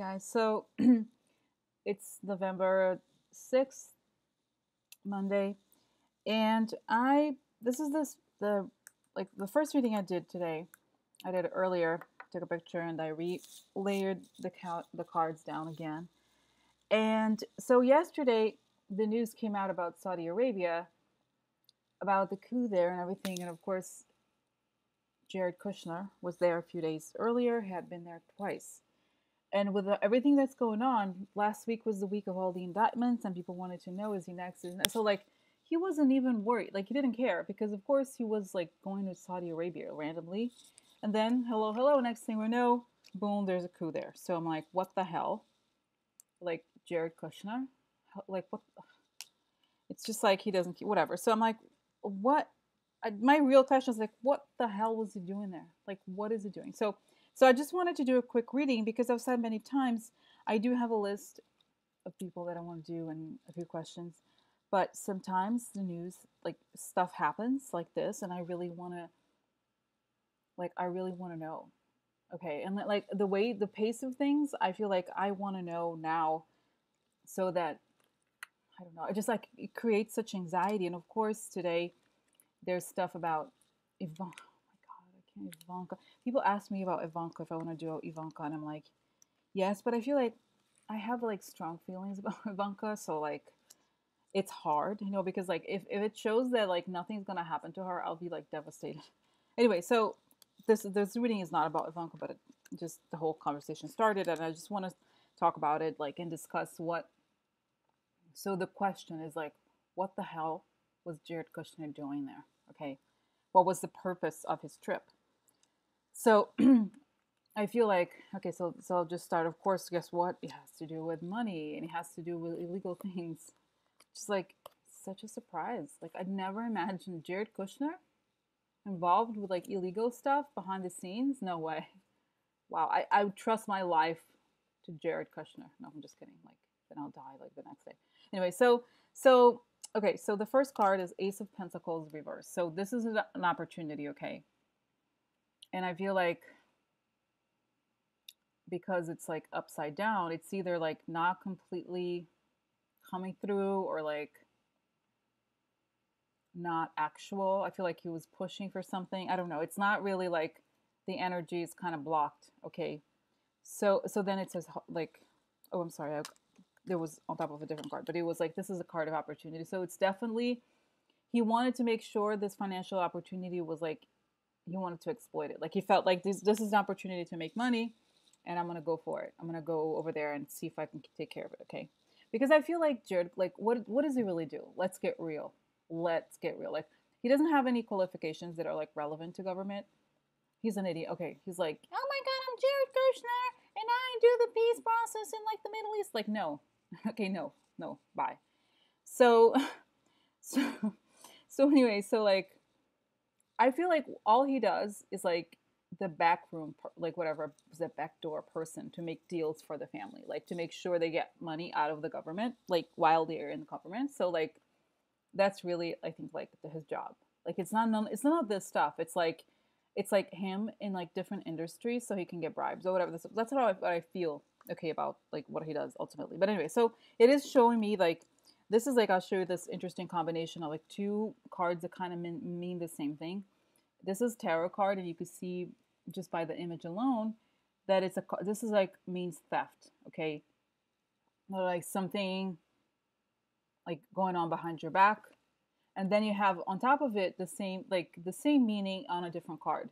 Guys, so it's November 6th, Monday, and this is the like the first reading I did today. I did it earlier, took a picture, and I layered the cards down again. And so yesterday, the news came out about Saudi Arabia, about the coup there and everything, and of course, Jared Kushner was there a few days earlier, had been there twice. And with everything that's going on, last week was the week of all the indictments, and people wanted to know, is he next? So like he wasn't even worried, like he didn't care, because of course he was like going to Saudi Arabia randomly, and then hello, hello, next thing we know, boom, there's a coup there. So I'm like, what the hell? Like Jared Kushner, like what? It's just like he doesn't whatever. So I'm like, what? My real question is like, what the hell was he doing there? Like, what is he doing? So I just wanted to do a quick reading because I've said many times I do have a list of people that I want to do and a few questions, but sometimes the news, like stuff happens like this, and I really want to know. Okay, and like the pace of things, I feel like I want to know now, so that I don't know. It just like it creates such anxiety, and of course today there's stuff about Ivanka. Oh my god, I can't Ivanka. People ask me about Ivanka if I want to do Ivanka, and I'm like, yes, but I feel like I have like strong feelings about Ivanka, so like it's hard, because like if it shows that like nothing's gonna happen to her, I'll be like devastated. Anyway, so this reading is not about Ivanka, but just the whole conversation started, and I just want to talk about it, like, and discuss what. So the question is like, what the hell was Jared Kushner doing there? Okay, what was the purpose of his trip? So I feel like, okay, so I'll just start. Of course, guess what? It has to do with money, and it has to do with illegal things. Just like such a surprise. Like I'd never imagined Jared Kushner involved with like illegal stuff behind the scenes. No way. Wow, I would trust my life to Jared Kushner. No, I'm just kidding. Like then I'll die like the next day. Anyway, so okay, so the first card is Ace of Pentacles reverse. So this is an opportunity, okay? And I feel like because it's like upside down, it's either like not completely coming through or like not actual. I feel like he was pushing for something. I don't know. It's not really like the energy is kind of blocked. Okay. So then it says like, oh, I'm sorry. There was on top of a different card, but it was like, this is a card of opportunity. So it's definitely, he wanted to make sure this financial opportunity was like, he wanted to exploit it. Like he felt like this is an opportunity to make money, and I'm gonna go for it. I'm gonna go over there and see if I can take care of it. Okay, because I feel like Jared, like what does he really do? Let's get real. Let's get real. Like he doesn't have any qualifications that are like relevant to government. He's an idiot. Okay, he's like, oh my god, I'm Jared Kushner, and I do the peace process in like the Middle East. Like no, okay, no, bye. So, so, so anyway, so like I feel like all he does is like the back room, like whatever, the backdoor person to make deals for the family, like to make sure they get money out of the government, like while they're in the government. So like that's really, I think, like his job. Like it's none of this stuff. It's like him in like different industries so he can get bribes or whatever. That's what I feel okay about like what he does ultimately. But anyway, so it is showing me like this is like I'll show you this interesting combination of like two cards that kind of mean the same thing. This is tarot card, and you can see just by the image alone that this is like means theft. Okay, like something like going on behind your back, and then you have on top of it the same meaning on a different card,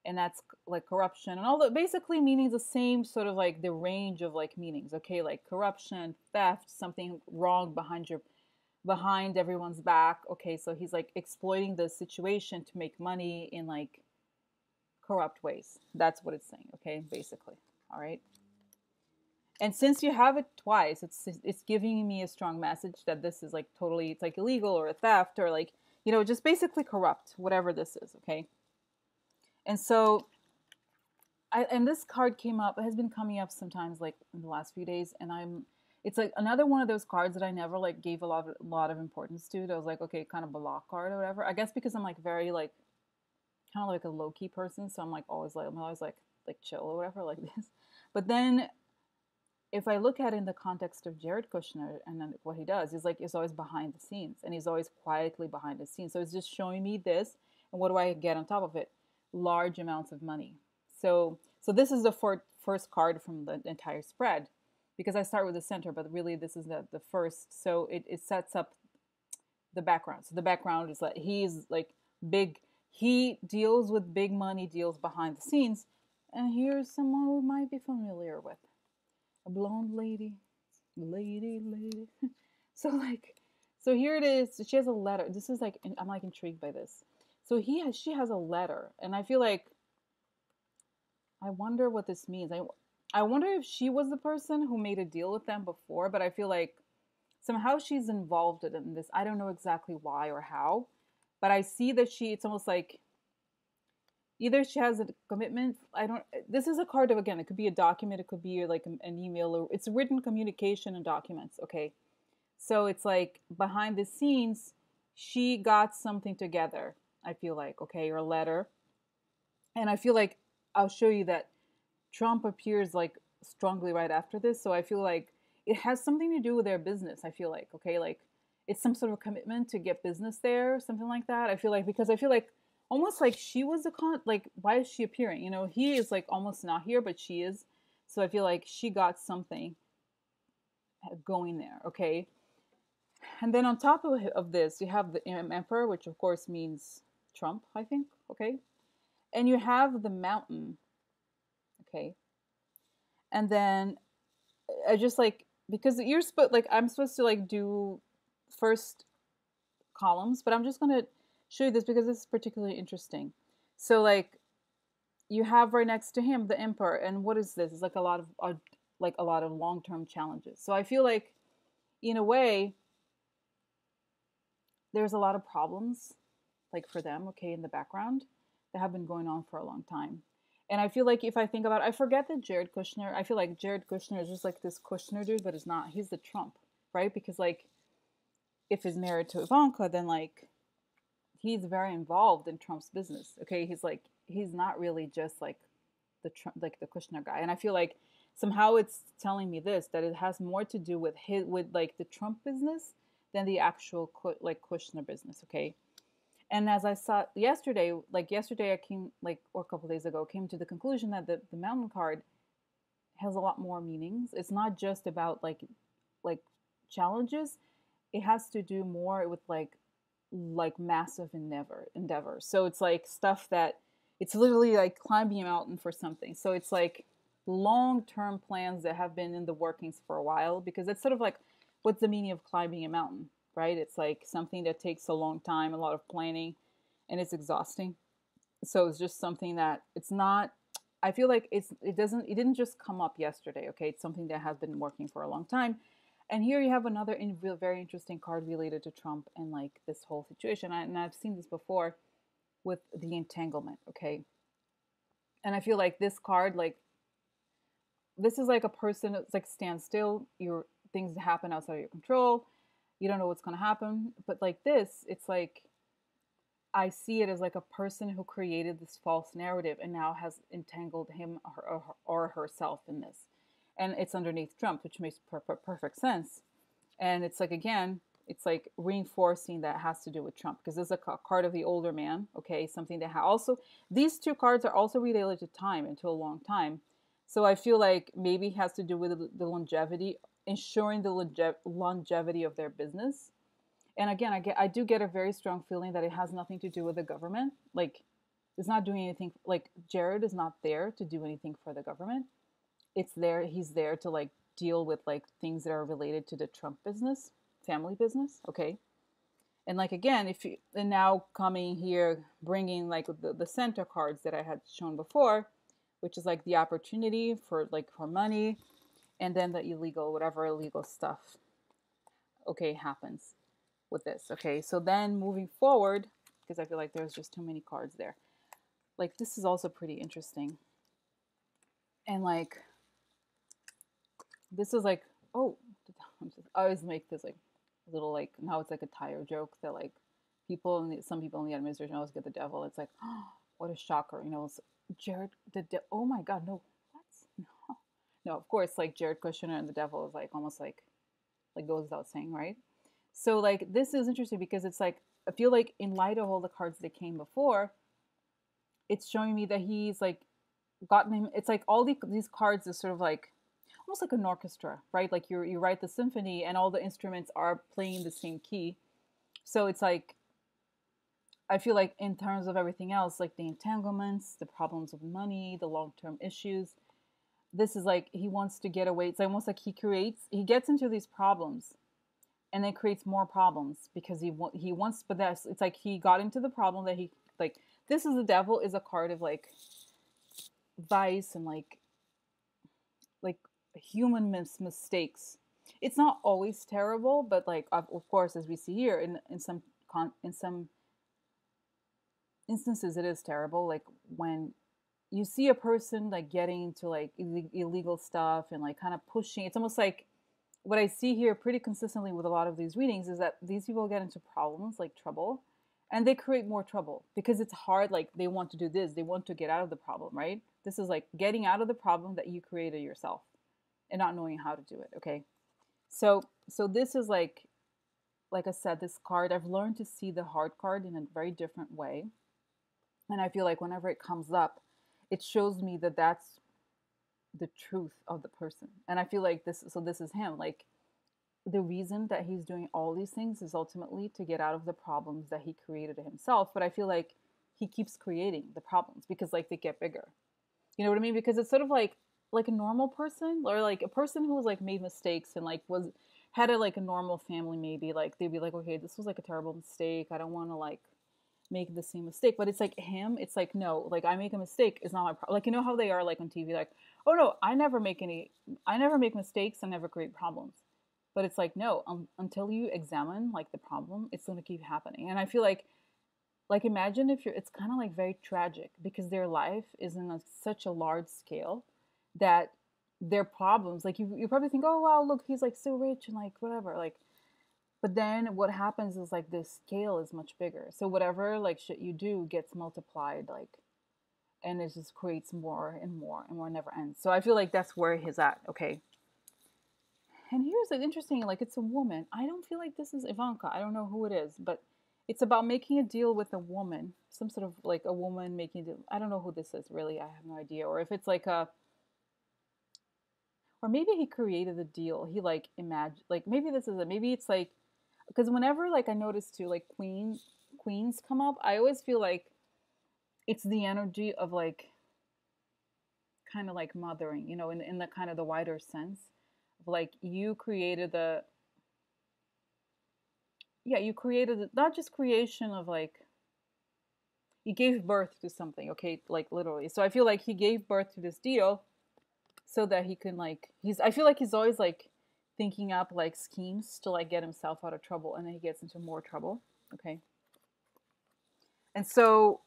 and that's like corruption and all the basically meaning the same sort of like the range of like meanings. Okay, like corruption, theft, something wrong behind everyone's back. Okay, so he's like exploiting the situation to make money in like corrupt ways. That's what it's saying. Okay, basically. All right. And since you have it twice, it's giving me a strong message that this is like totally, it's like illegal or a theft or like, just basically corrupt, whatever this is. Okay. And so and this card came up, it has been coming up sometimes like in the last few days, and it's like another one of those cards that I never like gave a lot of importance to. I was like, okay, kind of block card or whatever. I guess because I'm like very like kind of like a low key person, so I'm always like chill or whatever like this. But then if I look at it in the context of Jared Kushner and then what he does, he's like he's always behind the scenes and he's always quietly behind the scenes. So it's just showing me this, and what do I get on top of it? Large amounts of money. So this is the first card from the entire spread, because I start with the center, but really this is the first. So it sets up the background. So the background is that he's like big. He deals with big money deals behind the scenes, and here's someone we might be familiar with, a blonde lady, lady. So like, so here it is. She has a letter. This is like, I'm like intrigued by this. So she has a letter, and I feel like I wonder what this means. I wonder if she was the person who made a deal with them before, but I feel like somehow she's involved in this. I don't know exactly why or how, but I see that it's almost like either she has a commitment. I don't. This is a card of, again, it could be a document, it could be like an email, or it's written communication and documents. Okay, so it's like behind the scenes, she got something together. I feel like, okay, or a letter, and I feel like I'll show you that Trump appears like strongly right after this. So I feel like it has something to do with their business. I feel like, okay, like it's some sort of commitment to get business there, something like that. I feel like, because I feel like almost like she was the like, why is she appearing? You know, he is like almost not here, but she is. So I feel like she got something going there, okay? And then on top of this, you have the emperor, which of course means Trump, I think, okay? And you have the mountain, okay? And then I just like, because you're supposed, like, I'm supposed to like do first columns, but I'm just gonna show you this because this is particularly interesting. So like you have right next to him the emperor, and what is this? It's like a lot of like a lot of long-term challenges. So I feel like in a way there's a lot of problems like for them, okay, in the background that have been going on for a long time. And I feel like if I think about it, I forget that Jared Kushner, I feel like Jared Kushner is just like this Kushner dude, but it's not. He's the Trump, right? Because like if he's married to Ivanka, then like he's very involved in Trump's business. Okay, he's like he's not really just like the Trump, like the Kushner guy. And I feel like somehow it's telling me this, that it has more to do with his, with like the Trump business than the actual like Kushner business. Okay, and as I saw yesterday, like yesterday I came like, or a couple days ago, came to the conclusion that the mountain card has a lot more meanings. It's not just about like challenges. It has to do more with like massive endeavor. So it's like stuff that it's literally like climbing a mountain for something. So it's like long-term plans that have been in the workings for a while, because it's sort of like, what's the meaning of climbing a mountain, right? It's like something that takes a long time, a lot of planning, and it's exhausting. So it's just something that it's not, I feel like it didn't just come up yesterday, okay? It's something that has been working for a long time. And here you have another very interesting card related to Trump and like this whole situation. And I've seen this before with the entanglement, okay? And I feel like this card, like this is like a person that's like stand still. Your things happen outside of your control. You don't know what's going to happen. But like this, it's like I see it as like a person who created this false narrative and now has entangled him or herself in this. And it's underneath Trump, which makes perfect sense. And it's like, again, it's like reinforcing that has to do with Trump, because this is a card of the older man, okay? Something that also, these two cards are also related to time and to a long time. So I feel like maybe it has to do with the longevity, ensuring the longevity of their business. And again, I do get a very strong feeling that it has nothing to do with the government. Like, it's not doing anything. Like, Jared is not there to do anything for the government. It's there. He's there to like deal with like things that are related to the Trump business, family business. Okay. And like, again, if you, and now coming here, bringing like the center cards that I had shown before, which is like the opportunity for like for money, and then the illegal, whatever illegal stuff, okay, happens with this. Okay, so then moving forward, because I feel like there's just too many cards there. Like, this is also pretty interesting. And like, this is like, oh, I always make this like little like, now it's like a tire joke that like some people in the administration always get the devil. It's like, oh, what a shocker, you know. It's Jared, oh my God, no, what? No. No, of course, like Jared Kushner and the devil is like almost like goes without saying, right? So like this is interesting because it's like I feel like in light of all the cards that came before, it's showing me that he's like gotten him. It's like all these cards is sort of like almost like an orchestra, right? Like you write the symphony and all the instruments are playing the same key. So it's like I feel like in terms of everything else, like the entanglements, the problems with money, the long term issues, this is like he wants to get away. It's almost like he gets into these problems and then creates more problems because he wants. But that's it's like he got into the problem that he like. This is the devil is a card of like vice and like human mistakes. It's not always terrible, but like of course, as we see here in some instances, it is terrible. Like when you see a person like getting into like illegal stuff and like kind of pushing. It's almost like what I see here pretty consistently with a lot of these readings is that these people get into problems like trouble and they create more trouble because it's hard. Like they want to do this, they want to get out of the problem, right? This is like getting out of the problem that you created yourself and not knowing how to do it. Okay. So this is like I said, this card, I've learned to see the hard card in a very different way. And I feel like whenever it comes up, it shows me that that's the truth of the person. And I feel like this is him. Like the reason that he's doing all these things is ultimately to get out of the problems that he created himself. But I feel like he keeps creating the problems because like they get bigger. You know what I mean? Because it's sort of like a normal person or like a person who was like made mistakes and like was had a like a normal family maybe like they'd be like, okay, this was like a terrible mistake. I don't want to like make the same mistake. But it's like him, it's like no, like I make a mistake is not my problem. Like you know how they are like on TV, like, oh no, I never make mistakes, I never create problems. But it's like no, until you examine like the problem, it's going to keep happening. And I feel like imagine if you're it's kind of like very tragic because their life is in such a large scale that their problems like you probably think, oh wow, look, he's like so rich and like whatever, like but then what happens is like the scale is much bigger. So whatever like shit you do gets multiplied like and it just creates more and more and more, never ends. So I feel like that's where he's at. Okay. And here's an interesting, like it's a woman. I don't feel like this is Ivanka. I don't know who it is, but it's about making a deal with a woman. Some sort of like a woman making a deal. I don't know who this is really. I have no idea. Or if it's like a or maybe he created the deal. He like imagined like maybe this is a maybe it's like because whenever like I notice too like queens come up, I always feel like it's the energy of like kind of like mothering, you know, in the kind of the wider sense of like you created the yeah, you created not just creation of like you gave birth to something, okay, like literally. So I feel like he gave birth to this deal so that he can like I feel like he's always like thinking up like schemes to like get himself out of trouble and then he gets into more trouble. Okay. And so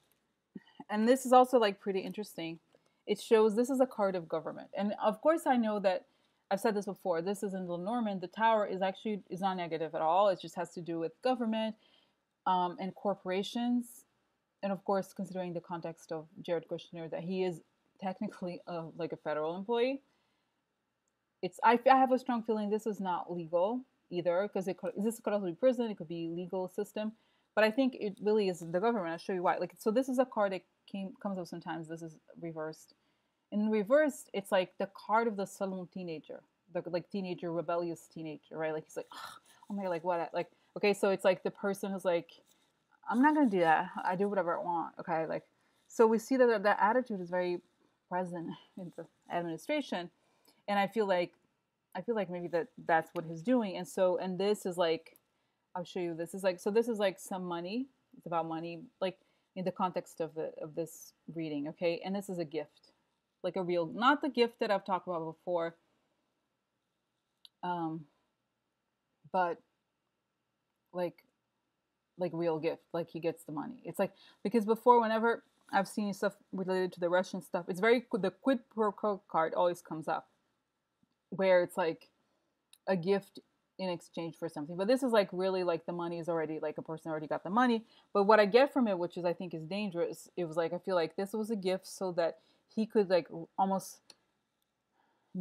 and this is also like pretty interesting. It shows this is a card of government. And of course I know that I've said this before. This is in Lenormand. The tower is not negative at all. It just has to do with government and corporations. And of course, considering the context of Jared Kushner, that he is technically like a federal employee, I have a strong feeling this is not legal either because this could also be prison, it could be legal system, but I think it really is the government. I'll show you why. Like so, this is a card that comes up sometimes. This is reversed. In reversed, it's like the card of the sullen teenager, the like teenager, rebellious teenager, right? Like he's like, oh my god, like what? Like okay, so it's like the person who's like, I'm not gonna do that. I do whatever I want. Okay, like so we see that that attitude is very present in the administration, and I feel like maybe that's what he's doing. And so and this is like I'll show you. This is like so this is like some money. It's about money, like in the context of this reading. Okay, and this is a gift, like a real, not the gift that I've talked about before, um, but like real gift, like he gets the money. It's like because before whenever I've seen stuff related to the Russian stuff, it's very the quid pro quo card always comes up where it's like a gift in exchange for something. But this is like really like the money is already like a person already got the money. But what I get from it, which is I think is dangerous, it was like I feel like this was a gift so that he could like almost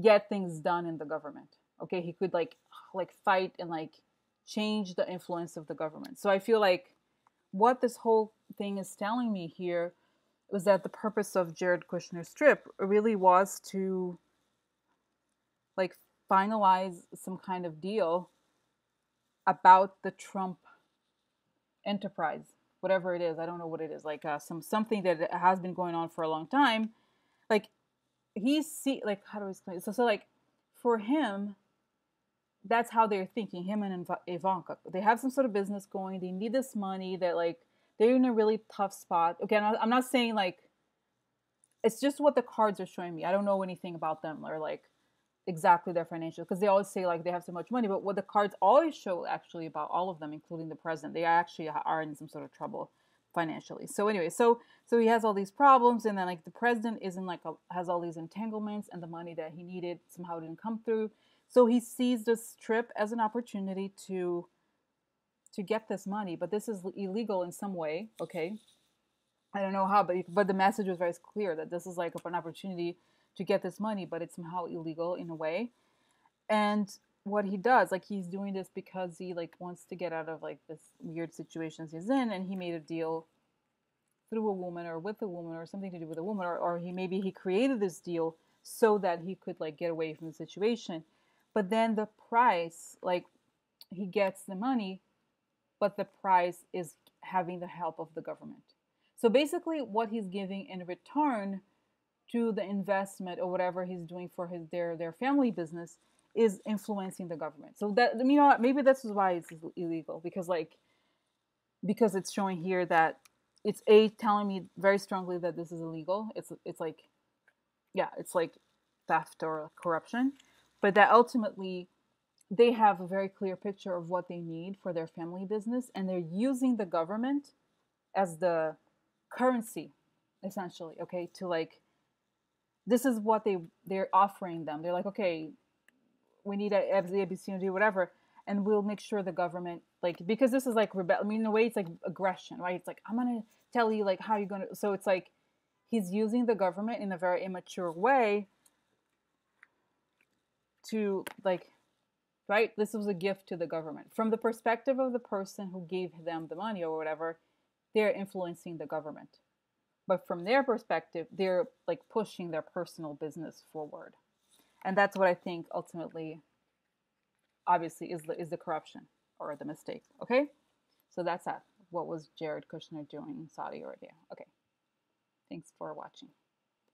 get things done in the government. Okay, he could like fight and like change the influence of the government. So I feel like what this whole thing is telling me here was that the purpose of Jared Kushner's trip really was to like finalize some kind of deal about the Trump enterprise, whatever it is. I don't know what it is. Like something that has been going on for a long time. Like like how do I explain it? So like for him, that's how they're thinking. Him and Ivanka, they have some sort of business going. They need this money. That like they're in a really tough spot. Again, I'm not saying like it's just what the cards are showing me. I don't know anything about them or like exactly their financial because they always say like they have so much money, but what the cards always show actually about all of them, including the president, they actually are in some sort of trouble financially. So anyway, so he has all these problems, and then like the president isn't like has all these entanglements, and the money that he needed somehow didn't come through. So he sees this trip as an opportunity to get this money, but this is illegal in some way. Okay, I don't know how, but the message was very clear that this is like an opportunity to get this money, but it's somehow illegal in a way. And what he does, like he's doing this because he like wants to get out of like this weird situations he's in, and he made a deal through a woman or with a woman or something to do with a woman, or he maybe he created this deal so that he could like get away from the situation. But then the price, like he gets the money, but the price is having the help of the government. So basically, what he's giving in return to the investment or whatever he's doing for their family business is influencing the government. So that you know maybe this is why it's illegal because it's showing here that it's a telling me very strongly that this is illegal. It's like yeah, it's like theft or corruption, but that ultimately they have a very clear picture of what they need for their family business, and they're using the government as the currency essentially, okay, to like this is what they're offering them. They're like, okay, we need a ABC whatever, and we'll make sure the government like because this is like rebel. I mean, in a way, it's like aggression, right? It's like I'm gonna tell you like how you're gonna. So it's like he's using the government in a very immature way to like right. This was a gift to the government from the perspective of the person who gave them the money or whatever. They're influencing the government, but from their perspective, they're like pushing their personal business forward. And that's what I think ultimately, obviously, is the corruption or the mistake. Okay, so that's that. What was Jared Kushner doing in Saudi Arabia? Okay, thanks for watching.